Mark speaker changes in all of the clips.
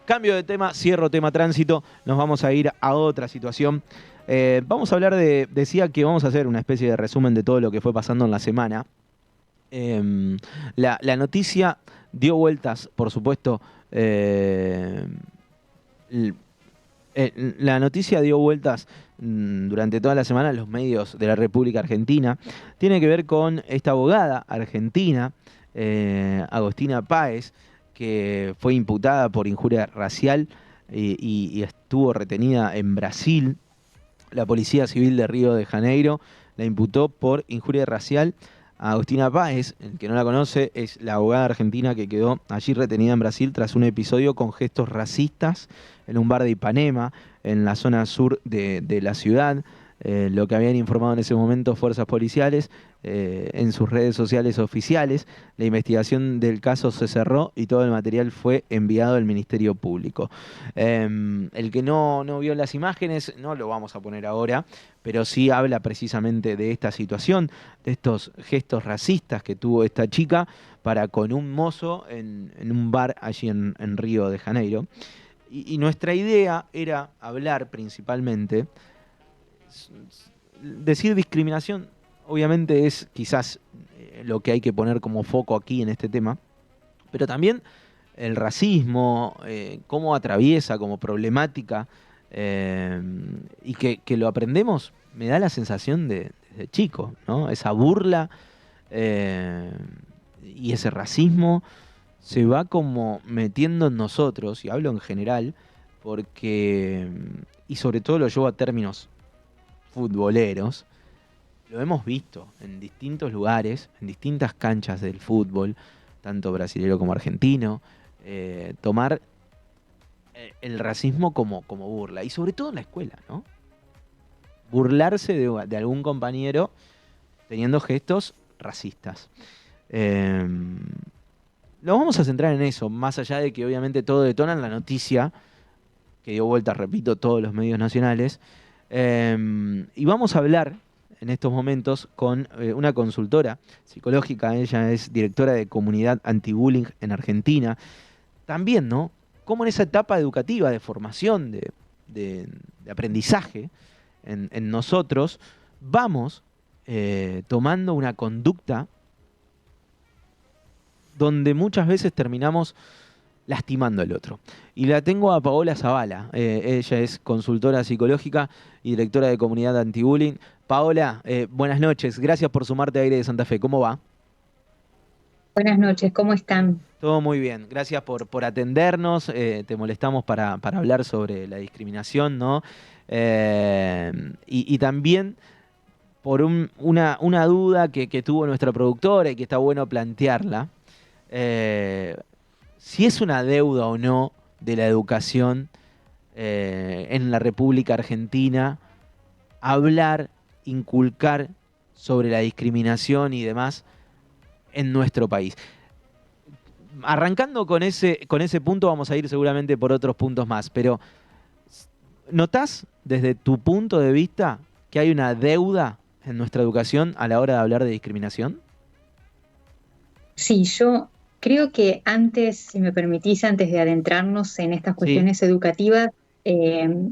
Speaker 1: Cambio de tema, cierro tema tránsito, nos vamos a ir a otra situación. Vamos a hablar decía que vamos a hacer una especie de resumen de todo lo que fue pasando en la semana. La noticia dio vueltas, por supuesto, l- la noticia dio vueltas durante toda la semana en los medios de la República Argentina. Tiene que ver con esta abogada argentina, Agostina Páez, que fue imputada por injuria racial y estuvo retenida en Brasil. La Policía Civil de Río de Janeiro la imputó por injuria racial. A Agostina Páez, el que no la conoce, es la abogada argentina que quedó allí retenida en Brasil tras un episodio con gestos racistas en un bar de Ipanema, en la zona sur de la ciudad. Lo que habían informado en ese momento fuerzas policiales en sus redes sociales oficiales. La investigación del caso se cerró y todo el material fue enviado al Ministerio Público. El que no vio las imágenes, no lo vamos a poner ahora, pero sí habla precisamente de esta situación, de estos gestos racistas que tuvo esta chica para con un mozo en un bar allí en Río de Janeiro. Y nuestra idea era hablar principalmente, decir discriminación, obviamente es quizás lo que hay que poner como foco aquí en este tema, pero también el racismo, cómo atraviesa como problemática, eh, y que lo aprendemos, me da la sensación desde chico, ¿no? Esa burla eh, y ese racismo se va como metiendo en nosotros, y hablo en general, porque, y sobre todo lo llevo a términos futboleros, lo hemos visto en distintos lugares, en distintas canchas del fútbol, tanto brasileño como argentino, tomar el racismo como burla, y sobre todo en la escuela, ¿no? Burlarse de algún compañero teniendo gestos racistas. Eh, Nos vamos a centrar en eso, más allá de que obviamente todo detona en la noticia, que dio vuelta, repito, todos los medios nacionales. Y vamos a hablar en estos momentos con una consultora psicológica. Ella es directora de comunidad anti-bullying en Argentina. También, ¿no? Cómo en esa etapa educativa, de formación, de aprendizaje en nosotros, vamos tomando una conducta donde muchas veces terminamos lastimando al otro. Y la tengo a Paola Zavala. Ella es consultora psicológica y directora de comunidad anti-bullying. Paola, buenas noches. Gracias por sumarte a Aire de Santa Fe. ¿Cómo va?
Speaker 2: Buenas noches, ¿cómo están?
Speaker 1: Todo muy bien. Gracias por atendernos. Te molestamos para hablar sobre la discriminación, ¿no? Y también por una duda que tuvo nuestra productora y que está bueno plantearla. Eh, si es una deuda o no de la educación en la República Argentina hablar, inculcar sobre la discriminación y demás en nuestro país. Arrancando con ese punto, vamos a ir seguramente por otros puntos más, pero ¿notás desde tu punto de vista que hay una deuda en nuestra educación a la hora de hablar de discriminación?
Speaker 2: Sí, yo creo que antes, si me permitís, antes de adentrarnos en estas
Speaker 1: Sí,
Speaker 2: cuestiones educativas,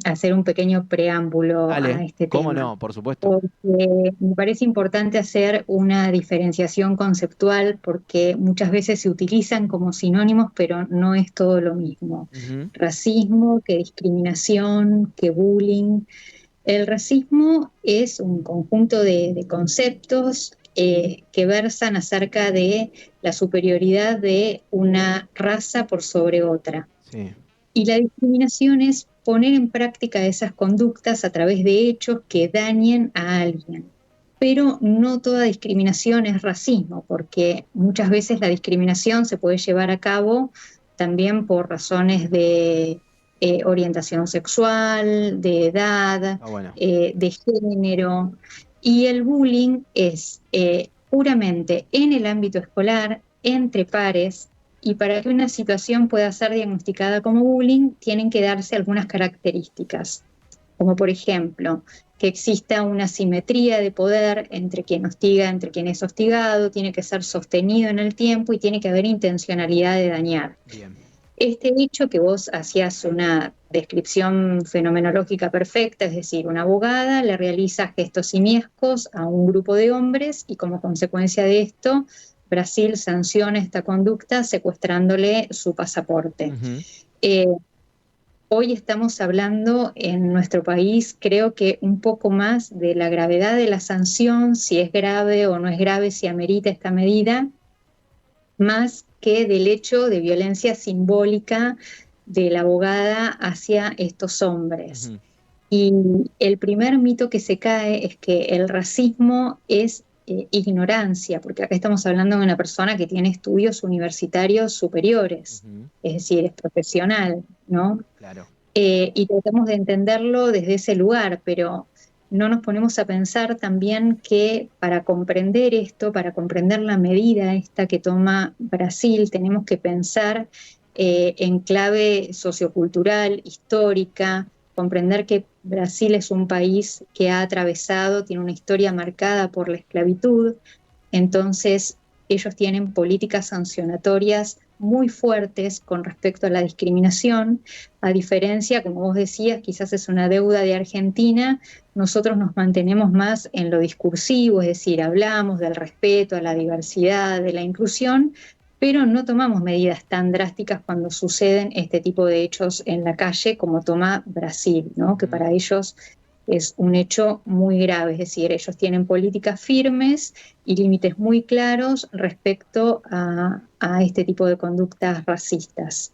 Speaker 2: hacer un pequeño preámbulo
Speaker 1: dale,
Speaker 2: a este
Speaker 1: cómo
Speaker 2: tema,
Speaker 1: no, por supuesto.
Speaker 2: porque me parece importante hacer una diferenciación conceptual, porque muchas veces se utilizan como sinónimos, pero no es todo lo mismo.
Speaker 1: Ujú.
Speaker 2: Racismo, que discriminación, que bullying. El racismo es un conjunto de conceptos que versan acerca de la superioridad de una raza por sobre otra.
Speaker 1: Sí,
Speaker 2: Y la discriminación es poner en práctica esas conductas a través de hechos que dañen a alguien. Pero no toda discriminación es racismo, porque muchas veces la discriminación se puede llevar a cabo también por razones de orientación sexual, de edad,
Speaker 1: está bueno.
Speaker 2: de género. Y el bullying es puramente en el ámbito escolar, entre pares, y para que una situación pueda ser diagnosticada como bullying, tienen que darse algunas características, como por ejemplo, que exista una simetría de poder entre quien hostiga, entre quien es hostigado, tiene que ser sostenido en el tiempo y tiene que haber intencionalidad de dañar.
Speaker 1: Bien.
Speaker 2: este hecho que vos hacías una descripción fenomenológica perfecta, es decir, una abogada le realiza gestos simiescos a un grupo de hombres y como consecuencia de esto, Brasil sanciona esta conducta secuestrándole su pasaporte.
Speaker 1: Ujú.
Speaker 2: Eh, Hoy estamos hablando en nuestro país, creo que un poco más de la gravedad de la sanción, si es grave o no es grave, si amerita esta medida, más que del hecho de violencia simbólica de la abogada hacia estos hombres.
Speaker 1: Ujú.
Speaker 2: Y el primer mito que se cae es que el racismo es ignorancia, porque acá estamos hablando de una persona que tiene estudios universitarios superiores,
Speaker 1: Ujú.
Speaker 2: es decir, es profesional, ¿no?
Speaker 1: Claro.
Speaker 2: Y tratamos de entenderlo desde ese lugar, pero no nos ponemos a pensar también que para comprender esto, para comprender la medida esta que toma Brasil, tenemos que pensar en clave sociocultural, histórica, comprender que Brasil es un país que ha atravesado, tiene una historia marcada por la esclavitud, entonces ellos tienen políticas sancionatorias muy fuertes con respecto a la discriminación, a diferencia, como vos decías, quizás es una deuda de Argentina, nosotros nos mantenemos más en lo discursivo, es decir, hablamos del respeto a la diversidad, de la inclusión, pero no tomamos medidas tan drásticas cuando suceden este tipo de hechos en la calle como toma Brasil, ¿no? Que
Speaker 1: Ujú.
Speaker 2: para ellos es un hecho muy grave, es decir, ellos tienen políticas firmes y límites muy claros respecto a este tipo de conductas racistas.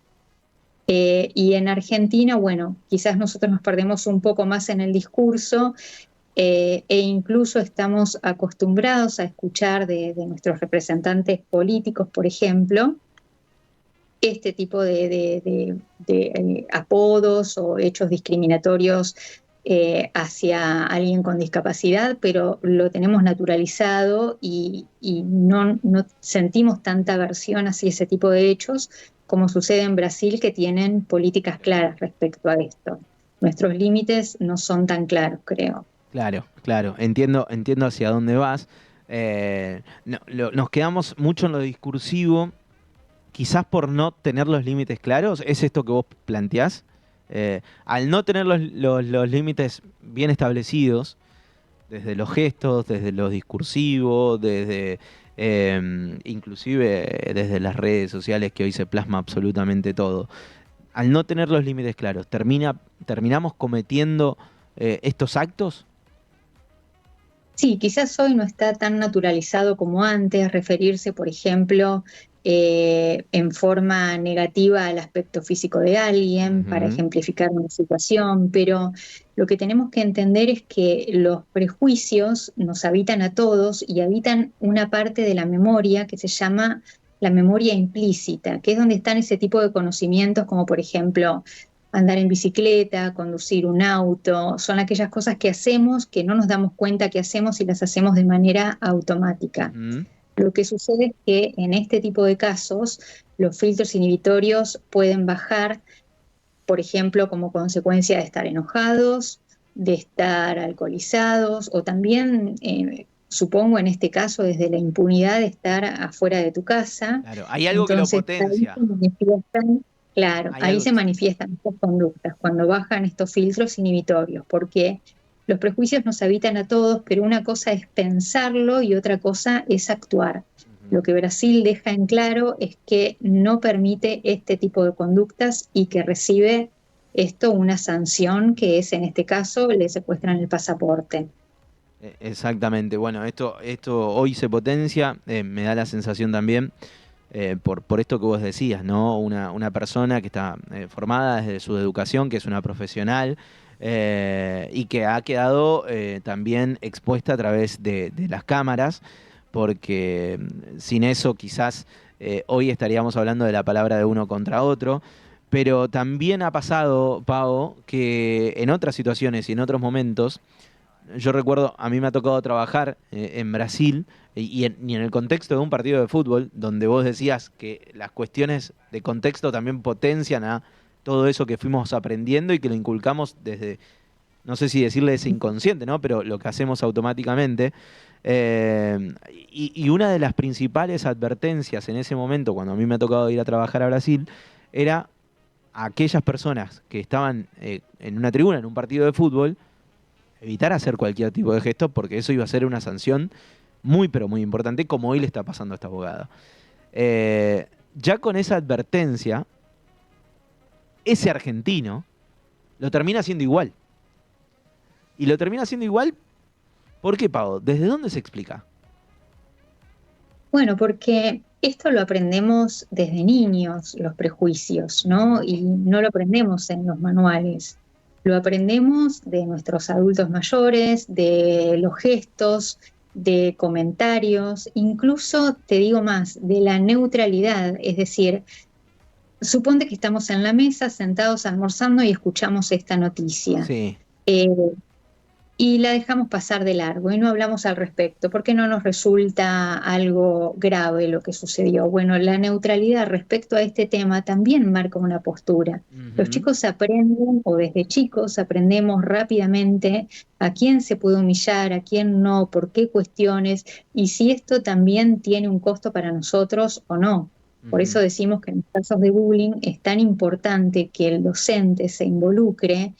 Speaker 2: Y en Argentina, bueno, quizás nosotros nos perdemos un poco más en el discurso e incluso estamos acostumbrados a escuchar de nuestros representantes políticos, por ejemplo, este tipo de apodos o hechos discriminatorios hacia alguien con discapacidad, pero lo tenemos naturalizado y no sentimos tanta aversión hacia ese tipo de hechos como sucede en Brasil, que tienen políticas claras respecto a esto. Nuestros límites no son tan claros, creo.
Speaker 1: Claro, claro, entiendo hacia dónde vas. Nos quedamos mucho en lo discursivo, quizás por no tener los límites claros. ¿Es esto que vos planteás? Al no tener los límites bien establecidos, desde los gestos, desde lo discursivo, desde inclusive desde las redes sociales que hoy se plasma absolutamente todo. Al no tener los límites claros, terminamos cometiendo estos actos.
Speaker 2: Sí, quizás hoy no está tan naturalizado como antes referirse, por ejemplo, en forma negativa al aspecto físico de alguien para
Speaker 1: Ujú.
Speaker 2: ejemplificar una situación, pero lo que tenemos que entender es que los prejuicios nos habitan a todos y habitan una parte de la memoria que se llama la memoria implícita, que es donde están ese tipo de conocimientos como, por ejemplo, andar en bicicleta, conducir un auto, son aquellas cosas que hacemos que no nos damos cuenta que hacemos y las hacemos de manera automática.
Speaker 1: Ujú.
Speaker 2: Lo que sucede es que en este tipo de casos los filtros inhibitorios pueden bajar, por ejemplo, como consecuencia de estar enojados, de estar alcoholizados o también, supongo en este caso, desde la impunidad de estar afuera de tu casa.
Speaker 1: Claro, hay algo que lo
Speaker 2: Entonces, ahí
Speaker 1: potencia.
Speaker 2: se manifiestan, claro,
Speaker 1: Hay
Speaker 2: ahí
Speaker 1: algo
Speaker 2: se
Speaker 1: que...
Speaker 2: manifiestan estas conductas, cuando bajan estos filtros inhibitorios, porque los prejuicios nos habitan a todos, pero una cosa es pensarlo y otra cosa es actuar.
Speaker 1: Ujú.
Speaker 2: Lo que Brasil deja en claro es que no permite este tipo de conductas y que recibe esto una sanción que es, en este caso, le secuestran el pasaporte.
Speaker 1: Exactamente. Bueno, esto hoy se potencia, me da la sensación también, por esto que vos decías, ¿no? Una persona que está formada desde su educación, que es una profesional, y que ha quedado también expuesta a través de las cámaras, porque sin eso quizás hoy estaríamos hablando de la palabra de uno contra otro. Pero también ha pasado, Pau, que en otras situaciones y en otros momentos, yo recuerdo, a mí me ha tocado trabajar en Brasil y en el contexto de un partido de fútbol, donde vos decías que las cuestiones de contexto también potencian a todo eso que fuimos aprendiendo y que lo inculcamos desde, no sé si decirle ese inconsciente, ¿no? Pero lo que hacemos automáticamente. Y una de las principales advertencias en ese momento, cuando a mí me ha tocado ir a trabajar a Brasil, era a aquellas personas que estaban en una tribuna, en un partido de fútbol, evitar hacer cualquier tipo de gesto, porque eso iba a ser una sanción muy, pero muy importante, como hoy le está pasando a esta abogada. Ya con esa advertencia, ese argentino lo termina haciendo igual. Y lo termina haciendo igual, ¿por qué, Pau? ¿Desde dónde se explica?
Speaker 2: Bueno, porque esto lo aprendemos desde niños, los prejuicios, ¿no? Y no lo aprendemos en los manuales. Lo aprendemos de nuestros adultos mayores, de los gestos, de comentarios, incluso, te digo más, de la neutralidad. Es decir, suponte que estamos en la mesa sentados almorzando y escuchamos esta noticia.
Speaker 1: Sí.
Speaker 2: Eh, y la dejamos pasar de largo y no hablamos al respecto, porque no nos resulta algo grave lo que sucedió. Bueno, la neutralidad respecto a este tema también marca una postura. Los
Speaker 1: Ujú.
Speaker 2: chicos aprenden, o desde chicos aprendemos rápidamente a quién se puede humillar, a quién no, por qué cuestiones, y si esto también tiene un costo para nosotros o no. Por eso
Speaker 1: Ujú.
Speaker 2: decimos que en casos de bullying es tan importante que el docente se involucre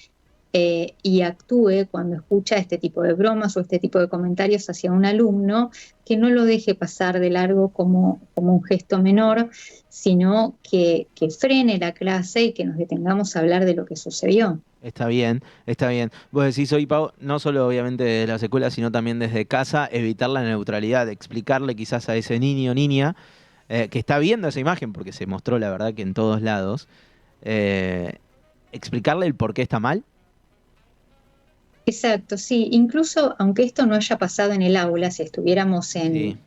Speaker 2: y actúe cuando escucha este tipo de bromas o este tipo de comentarios hacia un alumno, que no lo deje pasar de largo como un gesto menor, sino que frene la clase y que nos detengamos a hablar de lo que sucedió.
Speaker 1: Está bien, está bien. Vos decís hoy, Pau, no solo obviamente desde las escuelas, sino también desde casa, evitar la neutralidad, explicarle quizás a ese niño o niña que está viendo esa imagen, porque se mostró la verdad que en todos lados, eh, explicarle el por qué está mal.
Speaker 2: Exacto, sí. Incluso aunque esto no haya pasado en el aula, si estuviéramos
Speaker 1: Sí.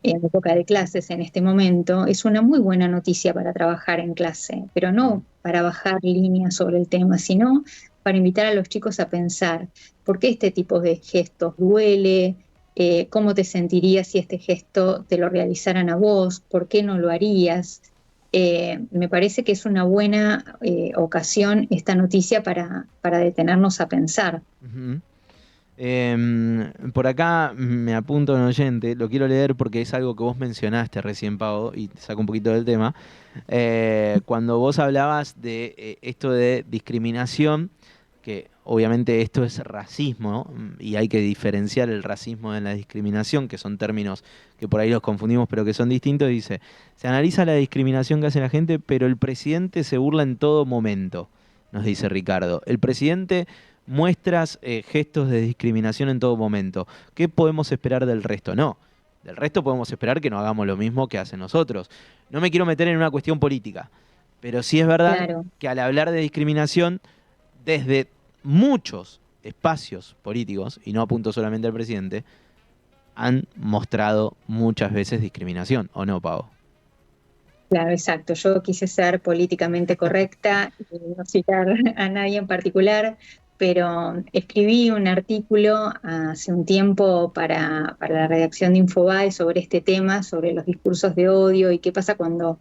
Speaker 2: en época de clases en este momento, es una muy buena noticia para trabajar en clase, pero
Speaker 1: Ujú.
Speaker 2: no para bajar líneas sobre el tema, sino para invitar a los chicos a pensar por qué este tipo de gestos duele, cómo te sentirías si este gesto te lo realizaran a vos, por qué no lo harías. Me parece que es una buena ocasión esta noticia para detenernos a pensar.
Speaker 1: Ujú. Por acá me apunto un oyente, lo quiero leer porque es algo que vos mencionaste recién, Pau, y te saco un poquito del tema. Cuando vos hablabas de esto de discriminación, que obviamente esto es racismo, y hay que diferenciar el racismo de la discriminación, que son términos que por ahí los confundimos, pero que son distintos, dice, se analiza la discriminación que hace la gente, pero el presidente se burla en todo momento, nos dice Ricardo. El presidente muestras gestos de discriminación en todo momento. ¿Qué podemos esperar del resto? No. Del resto podemos esperar que no hagamos lo mismo que hacen nosotros. No me quiero meter en una cuestión política, pero sí es verdad
Speaker 2: Claro.
Speaker 1: que al hablar de discriminación, desde muchos espacios políticos, y no apunto solamente al presidente, han mostrado muchas veces discriminación, ¿o no, Pavo?
Speaker 2: Claro, exacto. Yo quise ser políticamente correcta y no citar a nadie en particular, pero escribí un artículo hace un tiempo para la redacción de Infobae sobre este tema, sobre los discursos de odio y qué pasa cuando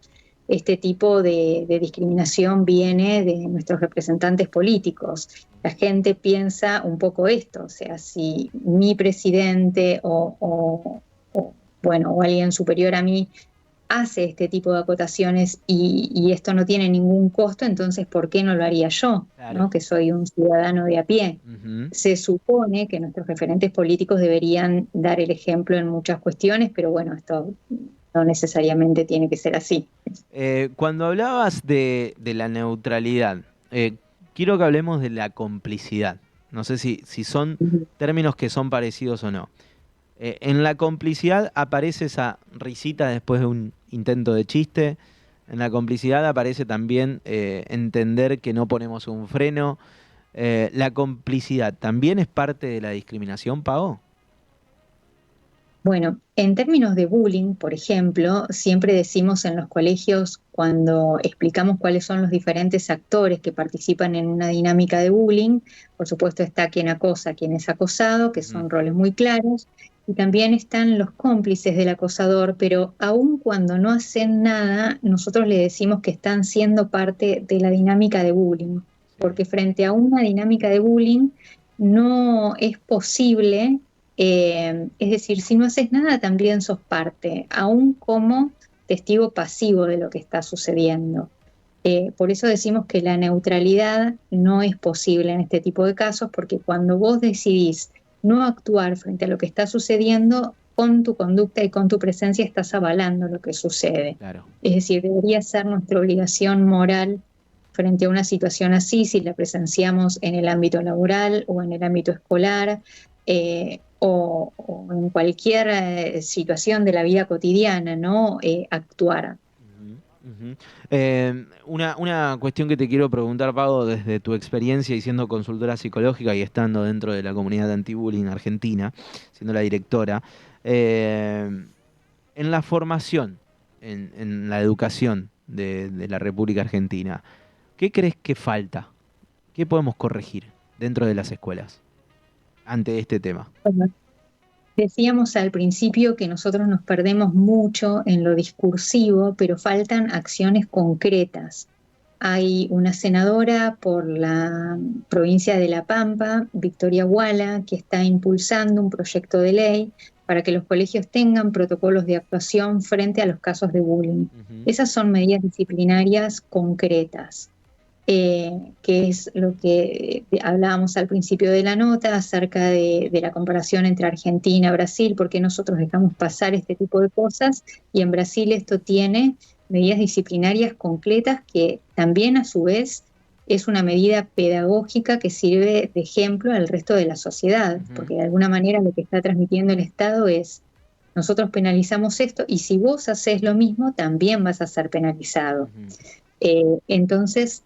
Speaker 2: este tipo de discriminación viene de nuestros representantes políticos. La gente piensa un poco esto, o sea, si mi presidente bueno, o alguien superior a mí hace este tipo de acotaciones y esto no tiene ningún costo, entonces ¿por qué no lo haría yo,
Speaker 1: Claro.
Speaker 2: ¿no? Que soy un ciudadano de a pie?
Speaker 1: Ujú.
Speaker 2: Se supone que nuestros referentes políticos deberían dar el ejemplo en muchas cuestiones, pero bueno, esto no necesariamente tiene que ser así.
Speaker 1: Cuando hablabas de la neutralidad, quiero que hablemos de la complicidad. No sé si son términos que son parecidos o no. En la complicidad aparece esa risita después de un intento de chiste. En la complicidad aparece también entender que no ponemos un freno. La complicidad también es parte de la discriminación, Pao.
Speaker 2: Bueno, en términos de bullying, por ejemplo, siempre decimos en los colegios cuando explicamos cuáles son los diferentes actores que participan en una dinámica de bullying, por supuesto está quien acosa, quien es acosado, que
Speaker 1: Ujú.
Speaker 2: son roles muy claros, y también están los cómplices del acosador, pero aun cuando no hacen nada, nosotros le decimos que están siendo parte de la dinámica de bullying,
Speaker 1: Sí.
Speaker 2: porque frente a una dinámica de bullying no es posible es decir, si no haces nada, también sos parte, aún como testigo pasivo de lo que está sucediendo. Por eso decimos que la neutralidad no es posible en este tipo de casos, porque cuando vos decidís no actuar frente a lo que está sucediendo, con tu conducta y con tu presencia estás avalando lo que sucede.
Speaker 1: Claro.
Speaker 2: Es decir, debería ser nuestra obligación moral frente a una situación así, si la presenciamos en el ámbito laboral o en el ámbito escolar, o en cualquier situación de la vida cotidiana, ¿no? Actuar.
Speaker 1: Ujú. Una cuestión que te quiero preguntar, Pago, desde tu experiencia y siendo consultora psicológica y estando dentro de la comunidad anti-bullying argentina, siendo la directora, eh, en la formación, en la educación de la República Argentina, ¿qué crees que falta? ¿Qué podemos corregir dentro de las escuelas ante este tema?
Speaker 2: Decíamos al principio que nosotros nos perdemos mucho en lo discursivo, pero faltan acciones concretas. Hay una senadora por la provincia de La Pampa, Victoria Huala, que está impulsando un proyecto de ley para que los colegios tengan protocolos de actuación frente a los casos de bullying.
Speaker 1: Ujú,
Speaker 2: Esas son medidas disciplinarias concretas, que es lo que hablábamos al principio de la nota acerca de la comparación entre Argentina y Brasil, porque nosotros dejamos pasar este tipo de cosas y en Brasil esto tiene medidas disciplinarias concretas que también a su vez es una medida pedagógica que sirve de ejemplo al resto de la sociedad,
Speaker 1: ujú,
Speaker 2: porque de alguna manera lo que está transmitiendo el Estado es: nosotros penalizamos esto y si vos haces lo mismo, también vas a ser penalizado.
Speaker 1: ujú.
Speaker 2: Entonces,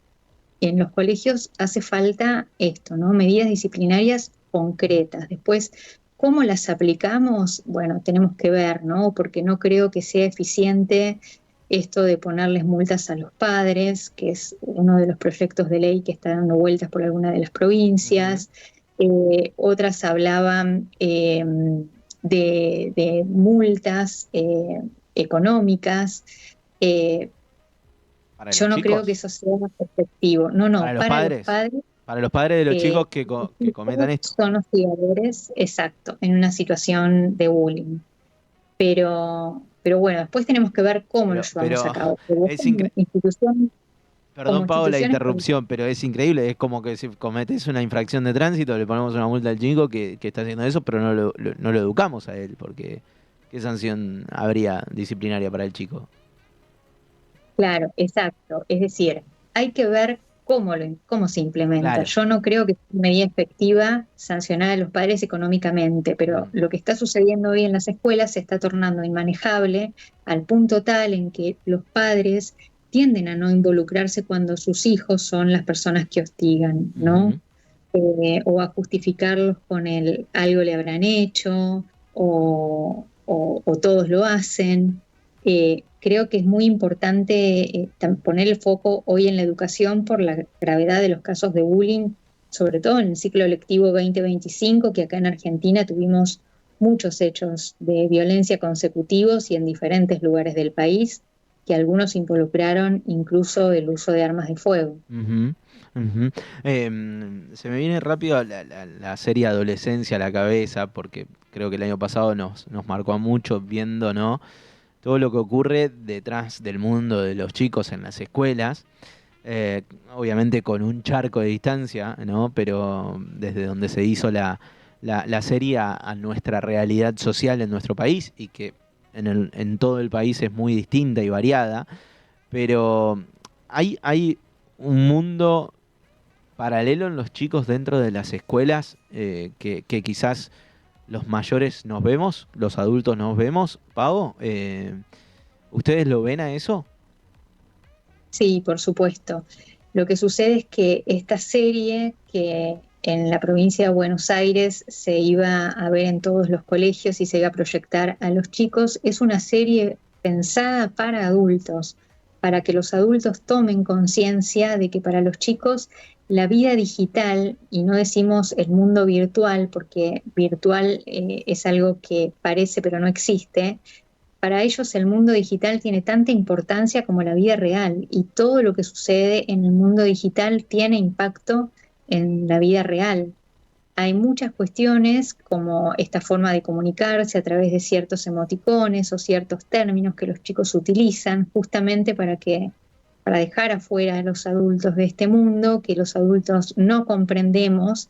Speaker 2: en los colegios hace falta esto, ¿no? Medidas disciplinarias concretas. Después, ¿cómo las aplicamos? Bueno, tenemos que ver, ¿no? Porque no creo que sea eficiente esto de ponerles multas a los padres, que es uno de los proyectos de ley que está dando vueltas por alguna de las
Speaker 1: Ujú.
Speaker 2: provincias. Otras hablaban de multas económicas. Eh,
Speaker 1: ¿Para los
Speaker 2: yo no creo que
Speaker 1: chicos?
Speaker 2: eso sea efectivo. No, no,
Speaker 1: ¿Para los
Speaker 2: para los
Speaker 1: padres?
Speaker 2: padres
Speaker 1: ¿Para los padres de los
Speaker 2: que
Speaker 1: chicos que,
Speaker 2: los
Speaker 1: que cometan
Speaker 2: hijos
Speaker 1: esto?
Speaker 2: son hostigadores, exacto, en una situación de bullying. Pero bueno, después tenemos que ver cómo lo llevamos a
Speaker 1: Pero
Speaker 2: cabo. Pero vos
Speaker 1: es increíble.
Speaker 2: como
Speaker 1: Perdón, Pablo, la
Speaker 2: instituciones,
Speaker 1: interrupción, pero es increíble. Es como que si cometes una infracción de tránsito, le ponemos una multa al chico que está haciendo eso, pero no lo educamos a él, porque ¿qué sanción habría disciplinaria para el chico?
Speaker 2: claro, exacto. Es decir, hay que ver cómo se implementa.
Speaker 1: Claro.
Speaker 2: Yo no creo que sea una medida efectiva sancionar a los padres económicamente, pero
Speaker 1: Mm,
Speaker 2: lo que está sucediendo hoy en las escuelas se está tornando inmanejable al punto tal en que los padres tienden a no involucrarse cuando sus hijos son las personas que hostigan, ¿no?
Speaker 1: ujú.
Speaker 2: O a justificarlos con el algo le habrán hecho o todos lo hacen. Creo que es muy importante poner el foco hoy en la educación por la gravedad de los casos de bullying, sobre todo en el ciclo lectivo 2025, que acá en Argentina tuvimos muchos hechos de violencia consecutivos y en diferentes lugares del país, que algunos involucraron incluso el uso de armas de fuego.
Speaker 1: Ujú, ujú. Se me viene rápido la serie Adolescencia a la cabeza, porque creo que el año pasado nos marcó a muchos viendo, ¿no? Todo lo que ocurre detrás del mundo de los chicos en las escuelas, eh, obviamente con un charco de distancia, ¿no? Pero desde donde se hizo la serie a nuestra realidad social en nuestro país y que en todo el país es muy distinta y variada, pero hay un mundo paralelo en los chicos dentro de las escuelas que quizás los mayores nos vemos, los adultos nos vemos, Pavo. ¿Ustedes lo ven a eso?
Speaker 2: Sí, por supuesto. Lo que sucede es que esta serie, que en la provincia de Buenos Aires se iba a ver en todos los colegios y se iba a proyectar a los chicos, es una serie pensada para adultos, para que los adultos tomen conciencia de que para los chicos la vida digital, y no decimos el mundo virtual, porque virtual es algo que parece pero no existe, para ellos el mundo digital tiene tanta importancia como la vida real y todo lo que sucede en el mundo digital tiene impacto en la vida real. Hay muchas cuestiones como esta forma de comunicarse a través de ciertos emoticones o ciertos términos que los chicos utilizan justamente para que para dejar afuera a los adultos de este mundo, que los adultos no comprendemos,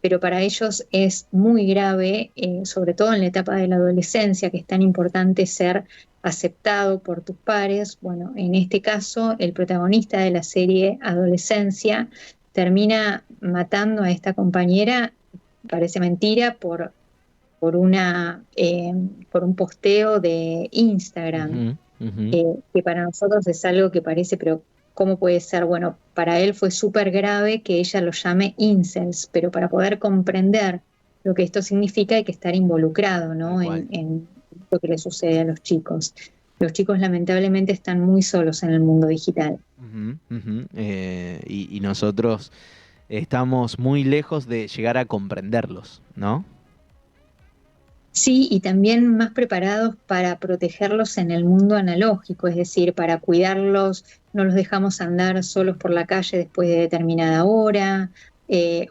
Speaker 2: pero para ellos es muy grave, sobre todo en la etapa de la adolescencia, que es tan importante ser aceptado por tus pares. Bueno, en este caso, el protagonista de la serie Adolescencia termina matando a esta compañera, parece mentira, por un posteo de Instagram,
Speaker 1: Ujú, ujú.
Speaker 2: que para nosotros es algo que parece, pero ¿cómo puede ser? Bueno, para él fue súper grave que ella lo llame incels, pero para poder comprender lo que esto significa hay que estar involucrado,
Speaker 1: Tal
Speaker 2: ¿no?
Speaker 1: cual.
Speaker 2: En lo que le sucede a los chicos. Los chicos lamentablemente están muy solos en el mundo digital.
Speaker 1: Ujú, ujú. Y nosotros estamos muy lejos de llegar a comprenderlos, ¿no?
Speaker 2: Sí, y también más preparados para protegerlos en el mundo analógico, es decir, para cuidarlos, no los dejamos andar solos por la calle después de determinada hora,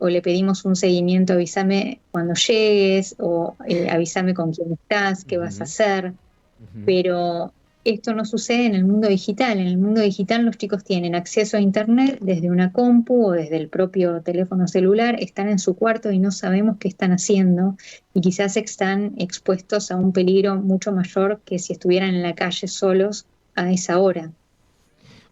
Speaker 2: o le pedimos un seguimiento, avísame cuando llegues, o avísame con quién estás, qué vas a
Speaker 1: Ujú,
Speaker 2: hacer,
Speaker 1: ujú.
Speaker 2: pero esto no sucede en el mundo digital. En el mundo digital los chicos tienen acceso a Internet desde una compu o desde el propio teléfono celular, están en su cuarto y no sabemos qué están haciendo y quizás están expuestos a un peligro mucho mayor que si estuvieran en la calle solos a esa hora.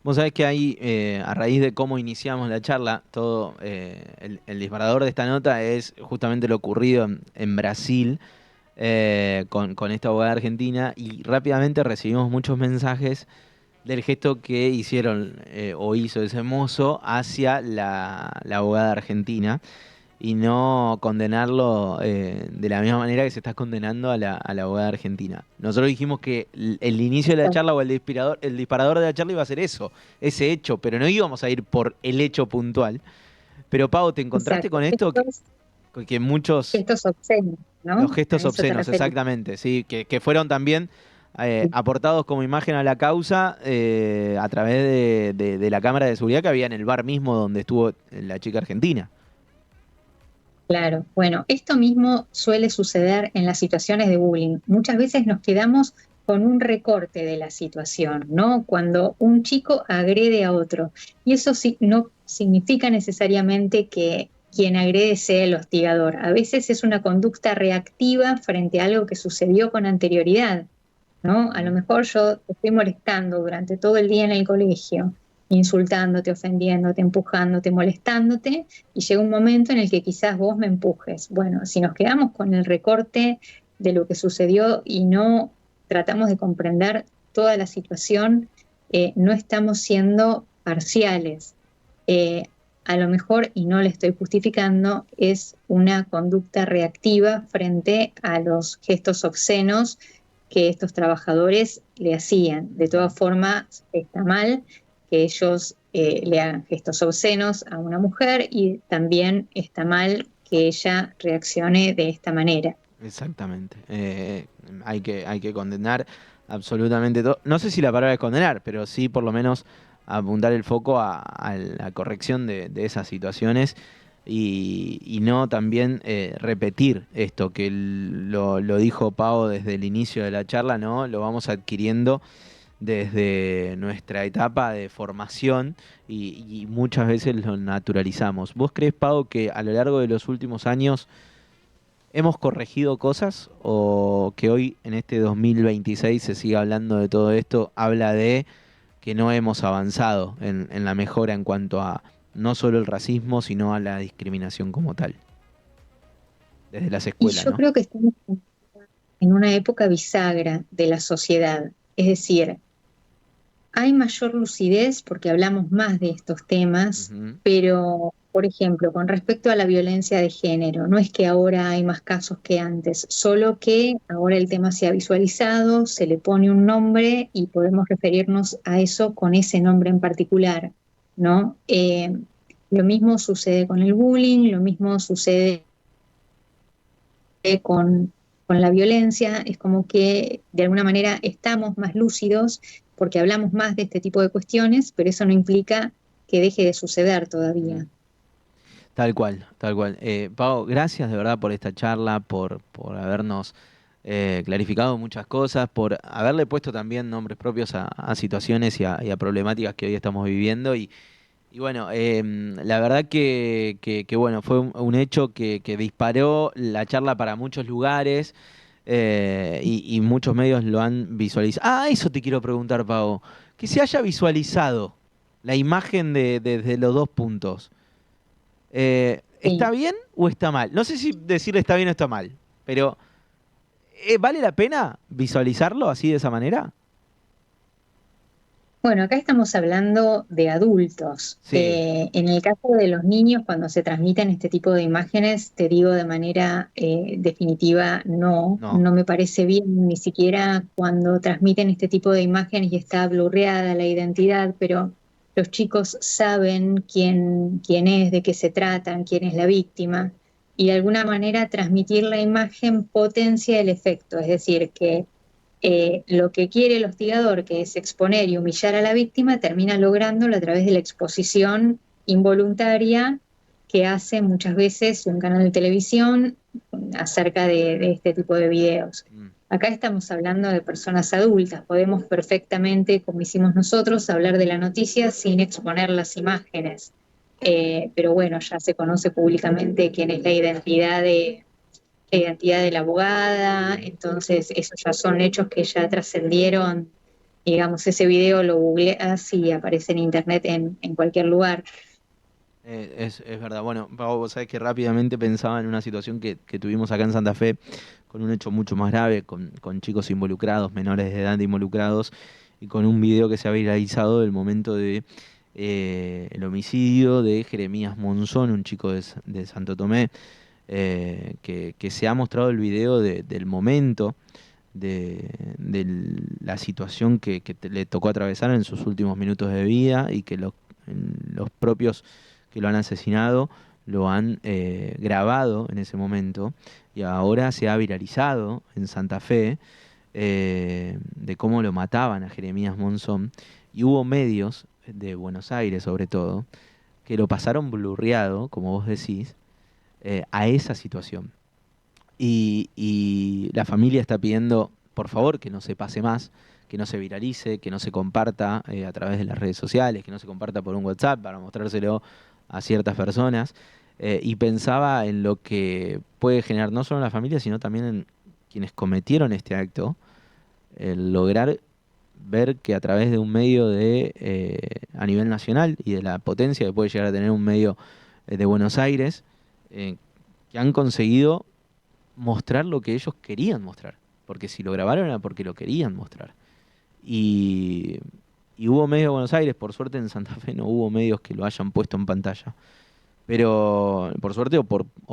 Speaker 1: Vos sabés que ahí, a raíz de cómo iniciamos la charla, todo el disparador de esta nota es justamente lo ocurrido en Brasil con esta abogada argentina y rápidamente recibimos muchos mensajes del gesto que hicieron o hizo ese mozo hacia la abogada argentina y no condenarlo de la misma manera que se está condenando a la abogada argentina. Nosotros dijimos que el inicio de la charla o el disparador de la charla iba a ser eso, ese hecho, pero no íbamos a ir por el hecho puntual. Pero Pau, ¿te encontraste
Speaker 2: Exacto.
Speaker 1: con esto? Que muchos,
Speaker 2: Gestos obscenos,
Speaker 1: los
Speaker 2: ¿no?
Speaker 1: gestos
Speaker 2: A eso te
Speaker 1: obscenos,
Speaker 2: referís.
Speaker 1: exactamente, sí, que fueron también aportados como imagen a la causa a través de la cámara de seguridad que había en el bar mismo donde estuvo la chica argentina.
Speaker 2: Claro, bueno, esto mismo suele suceder en las situaciones de bullying. Muchas veces nos quedamos con un recorte de la situación, ¿no? Cuando un chico agrede a otro. Y eso sí, no significa necesariamente que quien agrede sea el hostigador. A veces es una conducta reactiva frente a algo que sucedió con anterioridad, ¿no? A lo
Speaker 1: Ujú.
Speaker 2: mejor yo te estoy molestando durante todo el día en el colegio, insultándote, ofendiéndote, empujándote, molestándote, y llega un momento en el que quizás vos me empujes. Bueno, si nos quedamos con el recorte de lo que sucedió y no tratamos de comprender toda la situación, no estamos siendo parciales. Eh, a lo mejor, y no le estoy justificando, es una conducta reactiva frente a los gestos obscenos que estos trabajadores le hacían. De
Speaker 1: Ujú.
Speaker 2: todas formas, está mal que ellos le hagan gestos obscenos a una mujer y también está mal que ella reaccione de esta manera.
Speaker 1: Exactamente. Hay que condenar absolutamente todo. No sé si la palabra es condenar, pero sí por lo menos apuntar el foco a la corrección de esas situaciones y no también repetir esto que lo dijo Pau desde el inicio de la charla, ¿no? Lo vamos adquiriendo desde nuestra etapa de formación y muchas veces lo naturalizamos. ¿Vos crees, Pau, que a lo largo de los últimos años hemos corregido cosas o que hoy en este 2026 se sigue hablando de todo esto? Habla de que no hemos avanzado en la mejora en cuanto a no solo el racismo, sino a la discriminación como tal, desde las
Speaker 2: Y
Speaker 1: escuelas,
Speaker 2: yo
Speaker 1: ¿no?
Speaker 2: creo que estamos en una época bisagra de la sociedad. Es decir, hay mayor lucidez porque hablamos más de estos temas,
Speaker 1: Ujú.
Speaker 2: pero, por ejemplo, con respecto a la violencia de género, no es que ahora hay más casos que antes, solo que ahora el tema se ha visualizado, se le pone un nombre y podemos referirnos a eso con ese nombre en particular, ¿no? Lo mismo sucede con el bullying, lo mismo sucede con la violencia, es como que de alguna manera estamos más lúcidos porque hablamos más de este tipo de cuestiones, pero eso no implica que deje de suceder
Speaker 1: Ujú.
Speaker 2: todavía.
Speaker 1: Tal cual, tal cual. Pau, gracias de verdad por esta charla, por habernos clarificado muchas cosas, por haberle puesto también nombres propios a situaciones y a problemáticas que hoy estamos viviendo. Y bueno, la verdad que bueno, fue un hecho que disparó la charla para muchos lugares y muchos medios lo han visualizado. Ah, eso te quiero preguntar, Pau. Que se haya visualizado la imagen desde los dos puntos. ¿Está
Speaker 2: Sí.
Speaker 1: bien o está mal? No sé si decirle está bien o está mal, pero ¿vale la pena visualizarlo así de esa manera?
Speaker 2: Bueno, acá estamos hablando de adultos.
Speaker 1: Sí,
Speaker 2: En el caso de los niños, cuando se transmiten este tipo de imágenes, te digo de manera definitiva, no,
Speaker 1: no.
Speaker 2: no me parece bien, ni siquiera cuando transmiten este tipo de imágenes y está blurreada la identidad, pero los chicos saben quién es, de qué se tratan, quién es la víctima, y de alguna manera transmitir la imagen potencia el efecto, es decir, que lo que quiere el hostigador, que es exponer y humillar a la víctima, termina lográndolo a través de la exposición involuntaria que hace muchas veces un canal de televisión acerca de este tipo de videos.
Speaker 1: Mm.
Speaker 2: Acá estamos hablando de personas adultas, podemos perfectamente, como hicimos nosotros, hablar de la noticia sin exponer las imágenes. Pero bueno, ya se conoce públicamente quién es la identidad de la abogada, entonces esos ya son hechos que ya trascendieron, digamos, ese video lo googleas y aparece en internet en cualquier lugar.
Speaker 1: Es verdad. Bueno, Pau, vos sabés que rápidamente pensaba en una situación que tuvimos acá en Santa Fe, con un hecho mucho más grave, con chicos involucrados, menores de edad involucrados, y con un video que se ha viralizado del momento de el homicidio de Jeremías Monzón, un chico de Santo Tomé, que se ha mostrado el video del momento, de la situación que le tocó atravesar en sus últimos minutos de vida y que los propios que lo han asesinado lo han grabado en ese momento y ahora se ha viralizado en Santa Fe de cómo lo mataban a Jeremías Monzón y hubo medios de Buenos Aires sobre todo que lo pasaron blurreado, como vos decís, a esa situación. Y la familia está pidiendo, por favor, que no se pase más, que no se viralice, que no se comparta a través de las redes sociales, que no se comparta por un WhatsApp para mostrárselo a ciertas personas. Y pensaba en lo que puede generar no solo en la familia, sino también en quienes cometieron este acto, el lograr ver que a través de un medio a nivel nacional y de la potencia que puede llegar a tener un medio de Buenos Aires, eh, que han conseguido mostrar lo que ellos querían mostrar. Porque si lo grabaron era porque lo querían mostrar. Y, y hubo medios de Buenos Aires, por suerte en Santa Fe no hubo medios que lo hayan puesto en pantalla. Pero por suerte o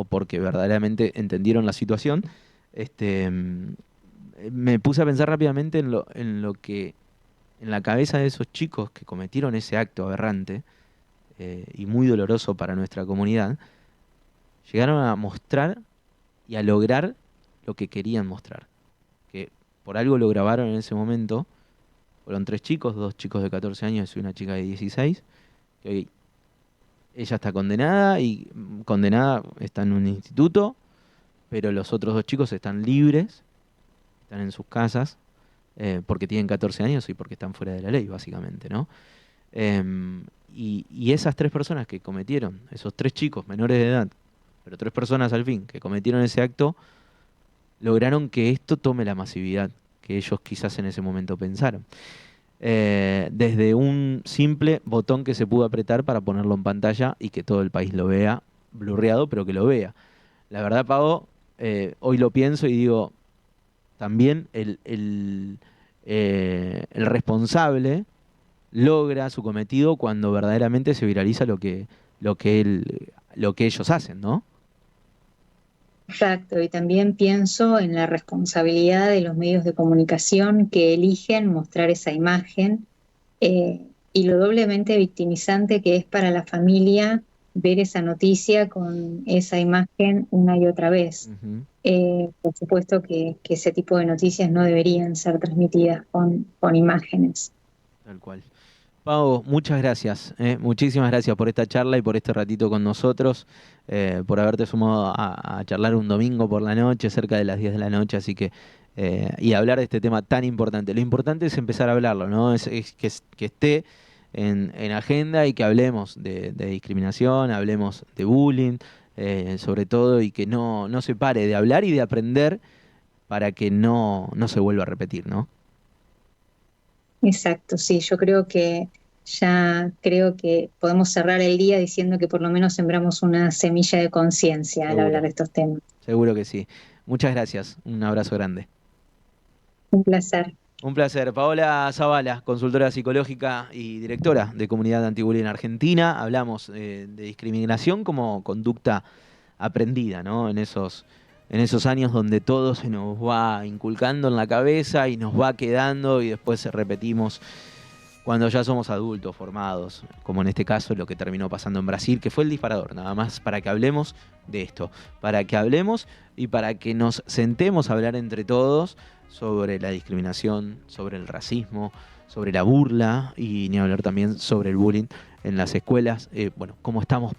Speaker 1: porque verdaderamente entendieron la situación, este, me puse a pensar rápidamente en lo que, en la cabeza de esos chicos que cometieron ese acto aberrante y muy doloroso para nuestra comunidad, llegaron a mostrar y a lograr lo que querían mostrar. Que por algo lo grabaron en ese momento. Fueron tres chicos, dos chicos de 14 años y una chica de 16. Que hoy ella está condenada y condenada está en un instituto, pero los otros dos chicos están libres, están en sus casas, porque tienen 14 años y porque están fuera de la ley, básicamente, ¿no? Y esas tres personas que cometieron, esos tres chicos menores de edad, pero tres personas al fin, que cometieron ese acto, lograron que esto tome la masividad que ellos quizás en ese momento pensaron. Desde un simple botón que se pudo apretar para ponerlo en pantalla y que todo el país lo vea, blurreado, pero que lo vea. La verdad, Pago, hoy lo pienso y digo, también el responsable logra su cometido cuando verdaderamente se viraliza lo que ellos hacen, ¿no?
Speaker 2: Exacto, y también pienso en la responsabilidad de los medios de comunicación que eligen mostrar esa imagen y lo doblemente victimizante que es para la familia ver esa noticia con esa imagen una y otra vez.
Speaker 1: Ujú,
Speaker 2: Por supuesto que ese tipo de noticias no deberían ser transmitidas con imágenes.
Speaker 1: tal cual. Pau, muchas gracias, muchísimas gracias por esta charla y por este ratito con nosotros, por haberte sumado a charlar un domingo por la noche, cerca de las 10 de la noche, así que, y hablar de este tema tan importante. Lo importante es empezar a hablarlo, ¿no? Que esté en agenda y que hablemos de discriminación, hablemos de bullying, sobre todo, y que no se pare de hablar y de aprender para que no se vuelva a repetir, ¿no?
Speaker 2: Exacto, sí, yo creo que podemos cerrar el día diciendo que por lo menos sembramos una semilla de conciencia al hablar
Speaker 1: Seguro,
Speaker 2: de estos temas.
Speaker 1: seguro que sí. Muchas gracias, un abrazo grande.
Speaker 2: Un placer.
Speaker 1: Un placer. Paola Zavala, consultora psicológica y directora de Comunidad Antibullying en Argentina. Hablamos de discriminación como conducta aprendida, ¿no? En esos años donde todo se nos va inculcando en la cabeza y nos va quedando y después repetimos cuando ya somos adultos, formados, como en este caso lo que terminó pasando en Brasil, que fue el disparador, nada más para que hablemos de esto, para que hablemos y para que nos sentemos a hablar entre todos sobre la discriminación, sobre el racismo, sobre la burla y ni hablar también sobre el bullying en las escuelas. Bueno, cómo estamos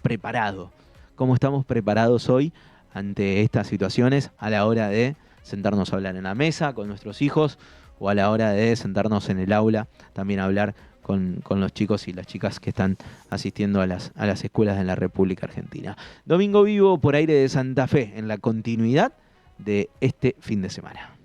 Speaker 1: preparados hoy ante estas situaciones a la hora de sentarnos a hablar en la mesa con nuestros hijos o a la hora de sentarnos en el aula también a hablar con los chicos y las chicas que están asistiendo a las escuelas de la República Argentina. Domingo vivo por aire de Santa Fe, en la continuidad de este fin de semana.